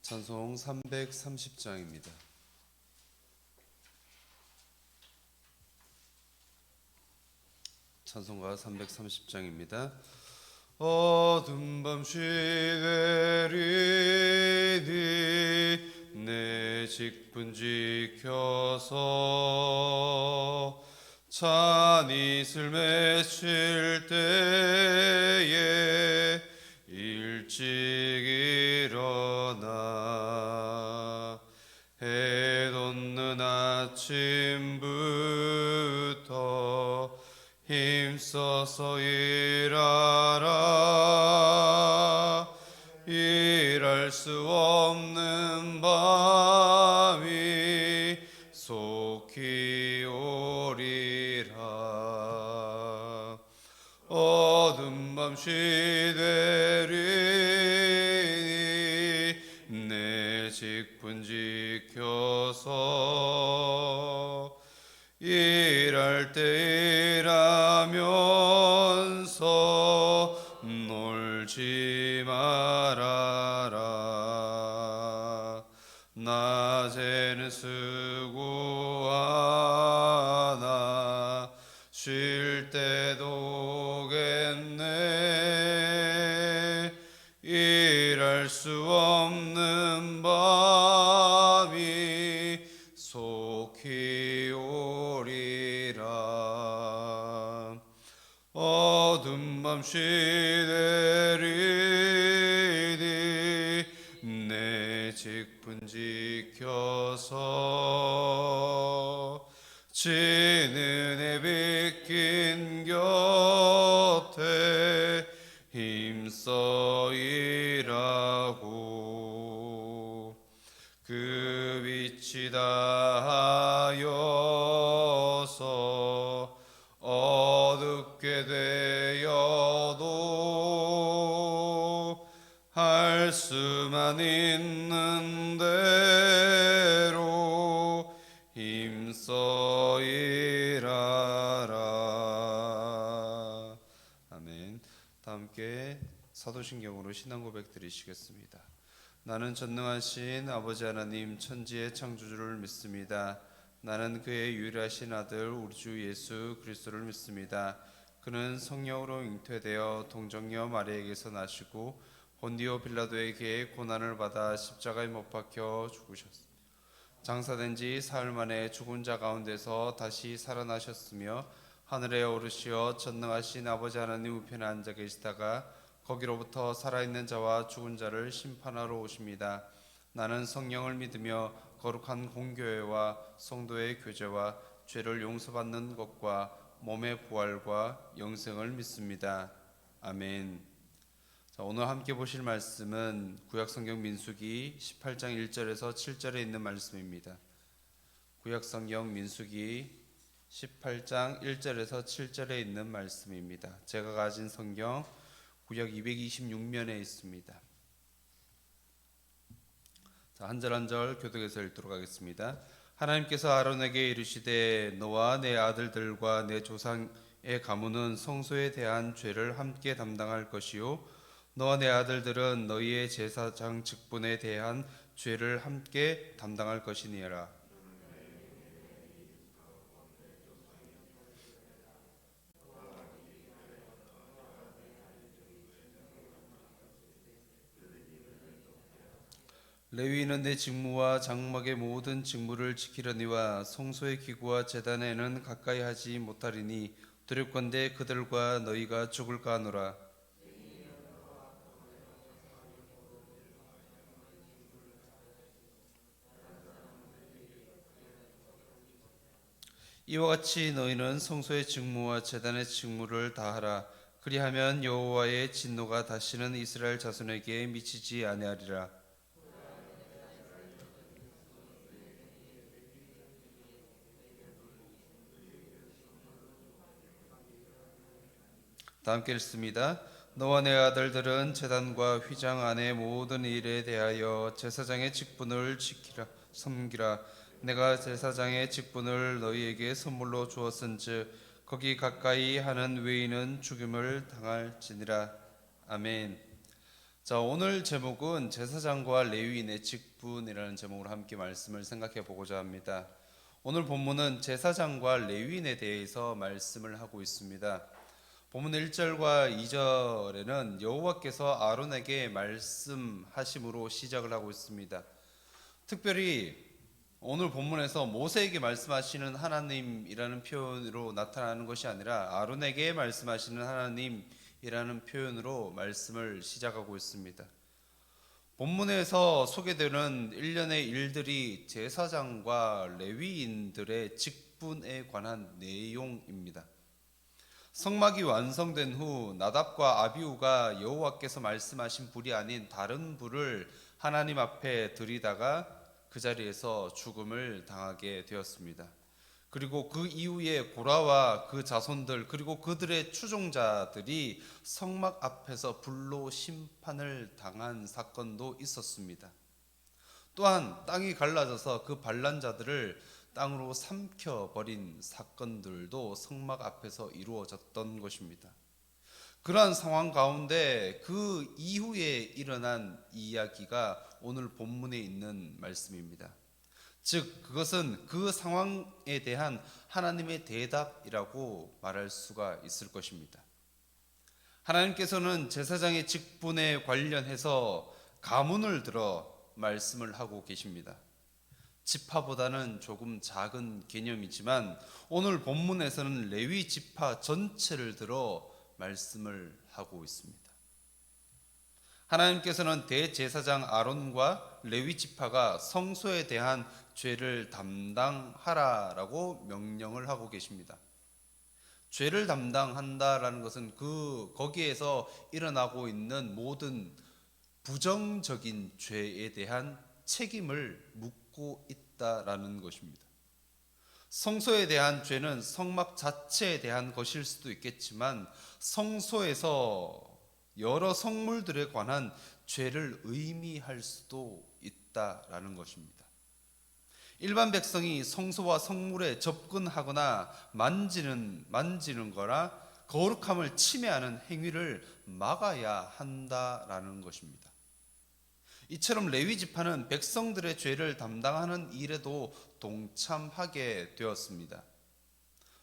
찬송 330장입니다. 찬송가 330장입니다. 어둠 밤시 내리니 내 직분 지켜서 찬이슬 맺힐 때에 일찍 일어나 해 돋는 아침부터 힘써서 일하라. 일할 수 없는 밤이 속히 오리라. 어둠 밤시 되리니 내 직분 지켜서 일할 때 일하면서 놀지 말아라. 낮에는 수고하나 쉴 때도 오겠네. 일할 수 없는 밤이 속히 오리라. 어둠 밤시 내리니 내 직분 지켜서 지는 해 비킨 곁에 힘써 일하고 그 빛이 다하여서 어둡게 되어도 할 수만 있는 대로 힘써 일하라. 아멘. 다 함께 사도신경으로 신앙 고백 드리시겠습니다. 나는 전능하신 아버지 하나님 천지의 창조주를 믿습니다. 나는 그의 유일하신 아들 우리 주 예수 그리스도를 믿습니다. 그는 성령으로 잉태되어 동정녀 마리아에게서 나시고 본디오 빌라도에게 고난을 받아 십자가에 못 박혀 죽으셨습니다. 장사된 지 사흘 만에 죽은 자 가운데서 다시 살아나셨으며 하늘에 오르시어 전능하신 아버지 하나님 우편에 앉아 계시다가 거기로부터 살아있는 자와 죽은 자를 심판하러 오십니다. 나는 성령을 믿으며 거룩한 공교회와 성도의 교제와 죄를 용서받는 것과 몸의 부활과 영생을 믿습니다. 아멘. 자, 오늘 함께 보실 말씀은 구약성경 민수기 18장 1절에서 7절에 있는 말씀입니다. 구약성경 민수기 18장 1절에서 7절에 있는 말씀입니다. 제가 가진 성경 구약 226면에 있습니다. 자, 한 절 한 절 교독해서 읽도록 하겠습니다. 하나님께서 아론에게 이르시되 너와 내 아들들과 내 조상의 가문은 성소에 대한 죄를 함께 담당할 것이요 너와 내 아들들은 너희의 제사장 직분에 대한 죄를 함께 담당할 것이니라. 레위인은 내 직무와 장막의 모든 직무를 지키려니와 성소의 기구와 제단에는 가까이 하지 못하리니 두렵건대 그들과 너희가 죽을까 하노라. 이와 같이 너희는 성소의 직무와 제단의 직무를 다하라. 그리하면 여호와의 진노가 다시는 이스라엘 자손에게 미치지 아니하리라. 다 함께 읽습니다. 너와 내 아들들은 제단과 휘장 안의 모든 일에 대하여 제사장의 직분을 지키라 섬기라. 내가 제사장의 직분을 너희에게 선물로 주었은즉 거기 가까이 하는 외인은 죽임을 당할지니라. 아멘. 자, 오늘 제목은 제사장과 레위인의 직분이라는 제목으로 함께 말씀을 생각해 보고자 합니다. 오늘 본문은 제사장과 레위인에 대해서 말씀을 하고 있습니다. 본문 1절과 2절에는 여호와께서 아론에게 말씀하심으로 시작을 하고 있습니다. 특별히 오늘 본문에서 모세에게 말씀하시는 하나님이라는 표현으로 나타나는 것이 아니라 아론에게 말씀하시는 하나님이라는 표현으로 말씀을 시작하고 있습니다. 본문에서 소개되는 일련의 일들이 제사장과 레위인들의 직분에 관한 내용입니다. 성막이 완성된 후 나답과 아비후가 여호와께서 말씀하신 불이 아닌 다른 불을 하나님 앞에 들이다가 그 자리에서 죽음을 당하게 되었습니다. 그리고 그 이후에 고라와 그 자손들 그리고 그들의 추종자들이 성막 앞에서 불로 심판을 당한 사건도 있었습니다. 또한 땅이 갈라져서 그 반란 자들을 땅으로 삼켜버린 사건들도 성막 앞에서 이루어졌던 것입니다. 그러한 상황 가운데 그 이후에 일어난 이야기가 오늘 본문에 있는 말씀입니다. 즉 그것은 그 상황에 대한 하나님의 대답이라고 말할 수가 있을 것입니다. 하나님께서는 제사장의 직분에 관련해서 가문을 들어 말씀을 하고 계십니다. 지파보다는 조금 작은 개념이지만 오늘 본문에서는 레위 지파 전체를 들어 말씀을 하고 있습니다. 하나님께서는 대제사장 아론과 레위 지파가 성소에 대한 죄를 담당하라라고 명령을 하고 계십니다. 죄를 담당한다라는 것은 거기에서 일어나고 있는 모든 부정적인 죄에 대한 책임을 묻고 있다라는 것입니다. 성소에 대한 죄는 성막 자체에 대한 것일 수도 있겠지만 성소에서 여러 성물들에 관한 죄를 의미할 수도 있다라는 것입니다. 일반 백성이 성소와 성물에 접근하거나 만지는 거나 거룩함을 침해하는 행위를 막아야 한다라는 것입니다. 이처럼 레위 지파는 백성들의 죄를 담당하는 일에도 동참하게 되었습니다.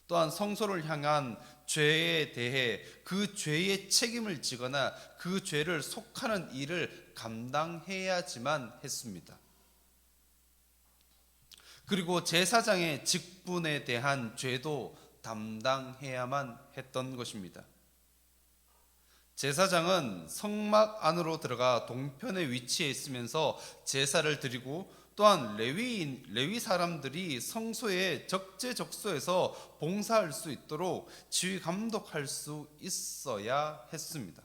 또한 성소를 향한 죄에 대해 그 죄의 책임을 지거나 그 죄를 속하는 일을 감당해야지만 했습니다. 그리고 제사장의 직분에 대한 죄도 담당해야만 했던 것입니다. 제사장은 성막 안으로 들어가 동편에 위치해 있으면서 제사를 드리고 또한 레위 사람들이 성소의 적재적소에서 봉사할 수 있도록 지휘 감독할 수 있어야 했습니다.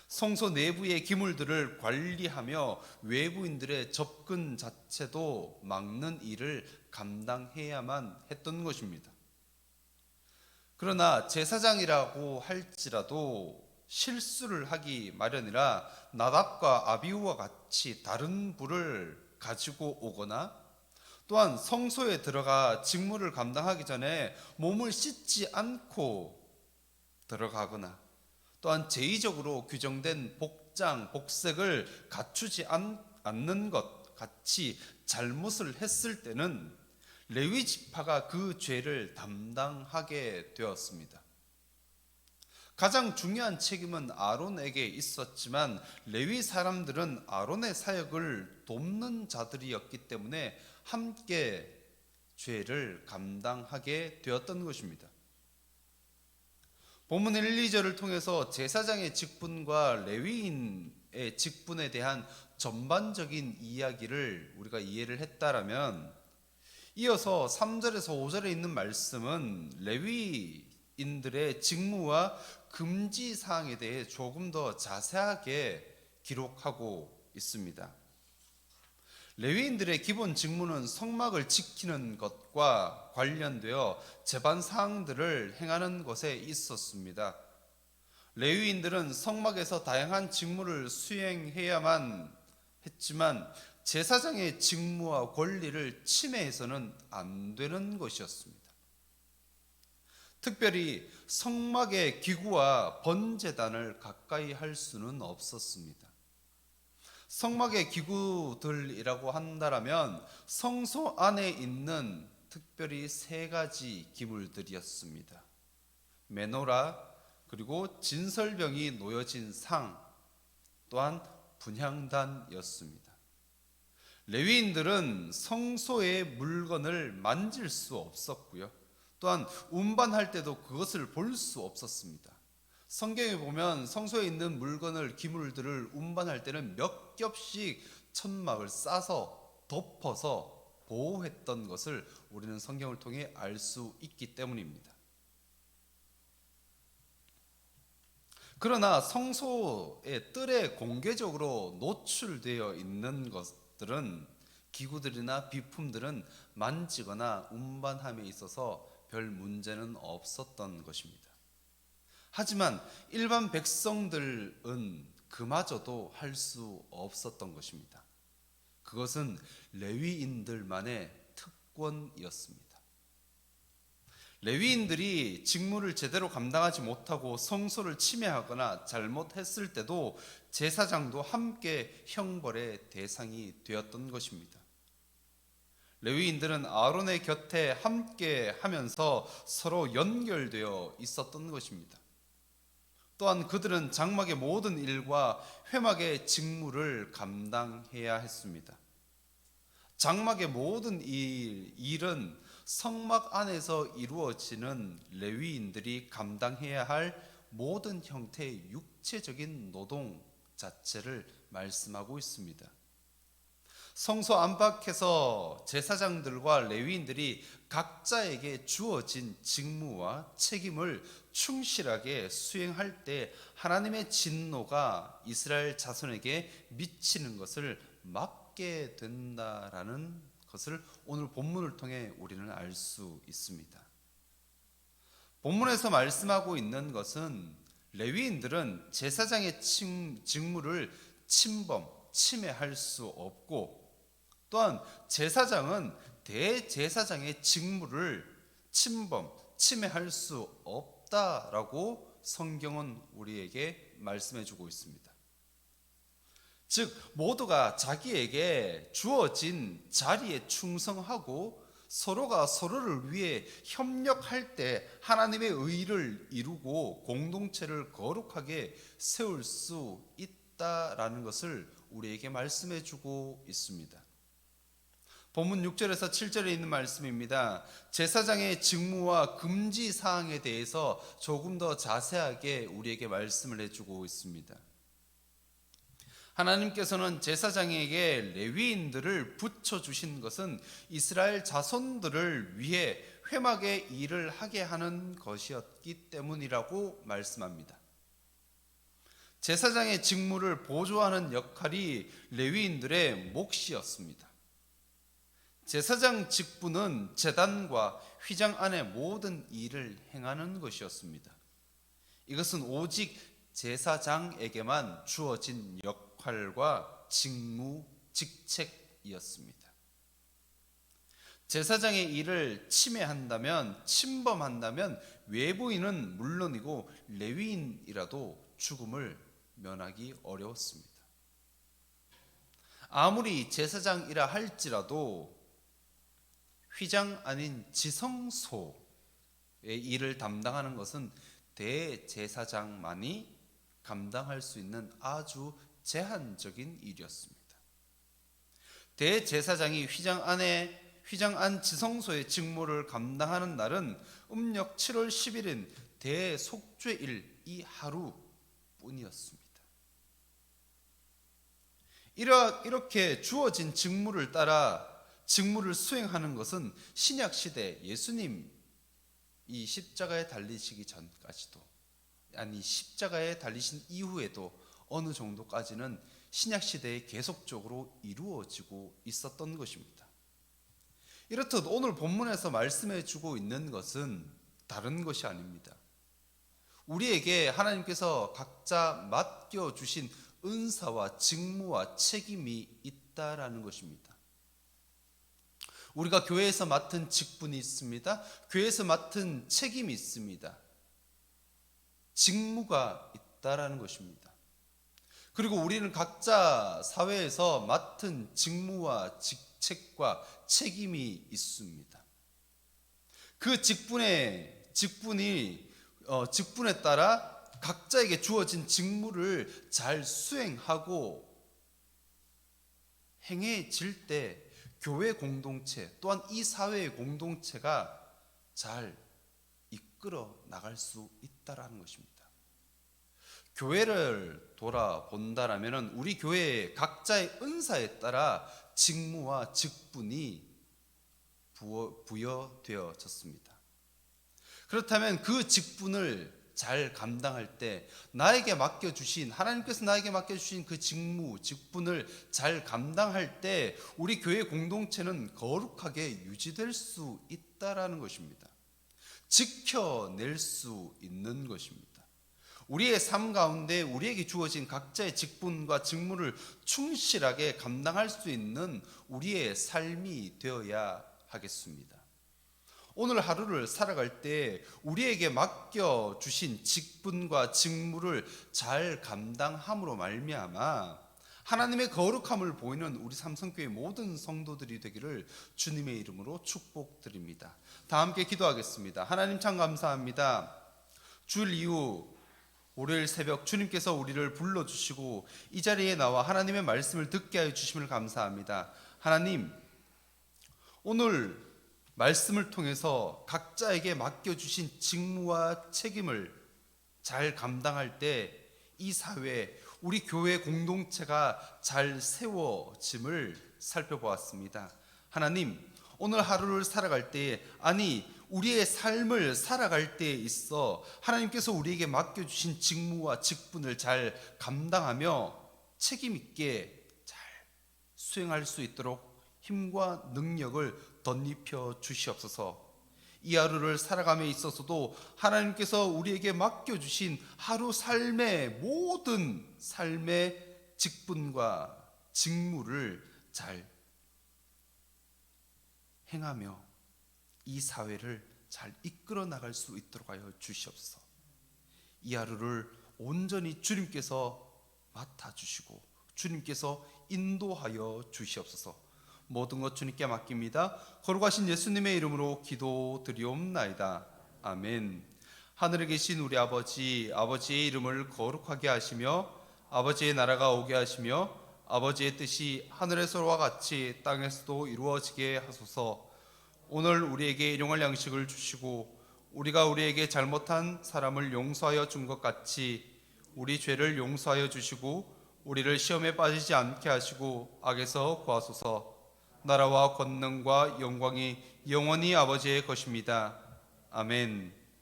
성소 내부의 기물들을 관리하며 외부인들의 접근 자체도 막는 일을 감당해야만 했던 것입니다. 그러나 제사장이라고 할지라도 실수를 하기 마련이라 나답과 아비후와 같이 다른 불을 가지고 오거나 또한 성소에 들어가 직무를 감당하기 전에 몸을 씻지 않고 들어가거나 또한 제의적으로 규정된 복색을 갖추지 않는 것 같이 잘못을 했을 때는 레위 지파가 그 죄를 담당하게 되었습니다. 가장 중요한 책임은 아론에게 있었지만 레위 사람들은 아론의 사역을 돕는 자들이었기 때문에 함께 죄를 감당하게 되었던 것입니다. 본문 1, 2절을 통해서 제사장의 직분과 레위인의 직분에 대한 전반적인 이야기를 우리가 이해를 했다라면 이어서 3절에서 5절에 있는 말씀은 레위인들의 직무와 금지 사항에 대해 조금 더 자세하게 기록하고 있습니다. 레위인들의 기본 직무는 성막을 지키는 것과 관련되어 제반 사항들을 행하는 것에 있었습니다. 레위인들은 성막에서 다양한 직무를 수행해야만 했지만 제사장의 직무와 권리를 침해해서는 안 되는 것이었습니다. 특별히 성막의 기구와 번제단을 가까이 할 수는 없었습니다. 성막의 기구들이라고 한다라면 성소 안에 있는 특별히 세 가지 기물들이었습니다. 메노라, 그리고 진설병이 놓여진 상, 또한 분향단이었습니다. 레위인들은 성소의 물건을 만질 수 없었고요. 또한 운반할 때도 그것을 볼 수 없었습니다. 성경에 보면 성소에 있는 물건을, 기물들을 운반할 때는 몇 겹씩 천막을 싸서 덮어서 보호했던 것을 우리는 성경을 통해 알 수 있기 때문입니다. 그러나 성소의 뜰에 공개적으로 노출되어 있는 것들은, 기구들이나 비품들은 만지거나 운반함에 있어서 별 문제는 없었던 것입니다. 하지만 일반 백성들은 그마저도 할 수 없었던 것입니다. 그것은 레위인들만의 특권이었습니다. 레위인들이 직무를 제대로 감당하지 못하고 성소를 침해하거나 잘못했을 때도 제사장도 함께 형벌의 대상이 되었던 것입니다. 레위인들은 아론의 곁에 함께 하면서 서로 연결되어 있었던 것입니다. 또한 그들은 장막의 모든 일과 회막의 직무를 감당해야 했습니다. 장막의 모든 일은 성막 안에서 이루어지는 레위인들이 감당해야 할 모든 형태의 육체적인 노동 자체를 말씀하고 있습니다. 성소 안팎에서 제사장들과 레위인들이 각자에게 주어진 직무와 책임을 충실하게 수행할 때 하나님의 진노가 이스라엘 자손에게 미치는 것을 막게 된다라는 것을 오늘 본문을 통해 우리는 알 수 있습니다. 본문에서 말씀하고 있는 것은 레위인들은 제사장의 직무를 침해할 수 없고, 또한 제사장은 대제사장의 직무를 침해할 수 없다라고 성경은 우리에게 말씀해 주고 있습니다. 즉 모두가 자기에게 주어진 자리에 충성하고 서로가 서로를 위해 협력할 때 하나님의 의를 이루고 공동체를 거룩하게 세울 수 있다라는 것을 우리에게 말씀해 주고 있습니다. 본문 6절에서 7절에 있는 말씀입니다. 제사장의 직무와 금지 사항에 대해서 조금 더 자세하게 우리에게 말씀을 해주고 있습니다. 하나님께서는 제사장에게 레위인들을 붙여주신 것은 이스라엘 자손들을 위해 회막의 일을 하게 하는 것이었기 때문이라고 말씀합니다. 제사장의 직무를 보조하는 역할이 레위인들의 몫이었습니다. 제사장 직분은 제단과 휘장 안의 모든 일을 행하는 것이었습니다. 이것은 오직 제사장에게만 주어진 역할과 직무, 직책이었습니다. 제사장의 일을 침범한다면 외부인은 물론이고 레위인이라도 죽음을 면하기 어려웠습니다. 아무리 제사장이라 할지라도 휘장 아닌 지성소의 일을 담당하는 것은 대제사장만이 감당할 수 있는 아주 제한적인 일이었습니다. 대제사장이 휘장 안 지성소의 직무를 감당하는 날은 음력 7월 10일인 대속죄일 이 하루뿐이었습니다. 이렇게 주어진 직무를 따라 직무를 수행하는 것은 신약 시대 예수님 이 십자가에 달리시기 전까지도, 아니 십자가에 달리신 이후에도 어느 정도까지는 신약 시대에 계속적으로 이루어지고 있었던 것입니다. 이렇듯 오늘 본문에서 말씀해 주고 있는 것은 다른 것이 아닙니다. 우리에게 하나님께서 각자 맡겨주신 은사와 직무와 책임이 있다라는 것입니다. 우리가 교회에서 맡은 직분이 있습니다. 교회에서 맡은 책임이 있습니다. 직무가 있다라는 것입니다. 그리고 우리는 각자 사회에서 맡은 직무와 직책과 책임이 있습니다. 그 직분에 따라 각자에게 주어진 직무를 잘 수행하고 행해질 때 교회 공동체 또한 이 사회의 공동체가 잘 이끌어 나갈 수 있다라는 것입니다. 교회를 돌아본다라면 우리 교회의 각자의 은사에 따라 직무와 직분이 부여되어졌습니다. 그렇다면 그 직분을 잘 감당할 때 하나님께서 나에게 맡겨주신 그 직무, 직분을 잘 감당할 때 우리 교회 공동체는 거룩하게 유지될 수 있다라는 것입니다. 지켜낼 수 있는 것입니다. 우리의 삶 가운데 우리에게 주어진 각자의 직분과 직무를 충실하게 감당할 수 있는 우리의 삶이 되어야 하겠습니다. 오늘 하루를 살아갈 때 우리에게 맡겨주신 직분과 직무를 잘 감당함으로 말미암아 하나님의 거룩함을 보이는 우리 삼성교회 모든 성도들이 되기를 주님의 이름으로 축복드립니다. 다 함께 기도하겠습니다. 하나님 참 감사합니다. 주일 이후 월요일 새벽 주님께서 우리를 불러주시고 이 자리에 나와 하나님의 말씀을 듣게 하여 주심을 감사합니다. 하나님, 오늘 말씀을 통해서 각자에게 맡겨주신 직무와 책임을 잘 감당할 때 이 사회, 우리 교회 공동체가 잘 세워짐을 살펴보았습니다. 하나님, 오늘 하루를 살아갈 때에, 우리의 삶을 살아갈 때에 있어 하나님께서 우리에게 맡겨주신 직무와 직분을 잘 감당하며 책임있게 잘 수행할 수 있도록 힘과 능력을 덧입혀 주시옵소서. 이 하루를 살아감에 있어서도 하나님께서 우리에게 맡겨주신 하루 삶의 모든 삶의 직분과 직무를 잘 행하며 이 사회를 잘 이끌어 나갈 수 있도록 하여 주시옵소서. 이 하루를 온전히 주님께서 맡아주시고 주님께서 인도하여 주시옵소서. 모든 것 주님께 맡깁니다. 거룩하신 예수님의 이름으로 기도드리옵나이다. 아멘. 하늘에 계신 우리 아버지, 아버지의 이름을 거룩하게 하시며 아버지의 나라가 오게 하시며 아버지의 뜻이 하늘에서와 같이 땅에서도 이루어지게 하소서. 오늘 우리에게 일용할 양식을 주시고 우리가 우리에게 잘못한 사람을 용서하여 준 것 같이 우리 죄를 용서하여 주시고 우리를 시험에 빠지지 않게 하시고 악에서 구하소서. 나라와 권능과 영광이 영원히 아버지의 것입니다. 아멘.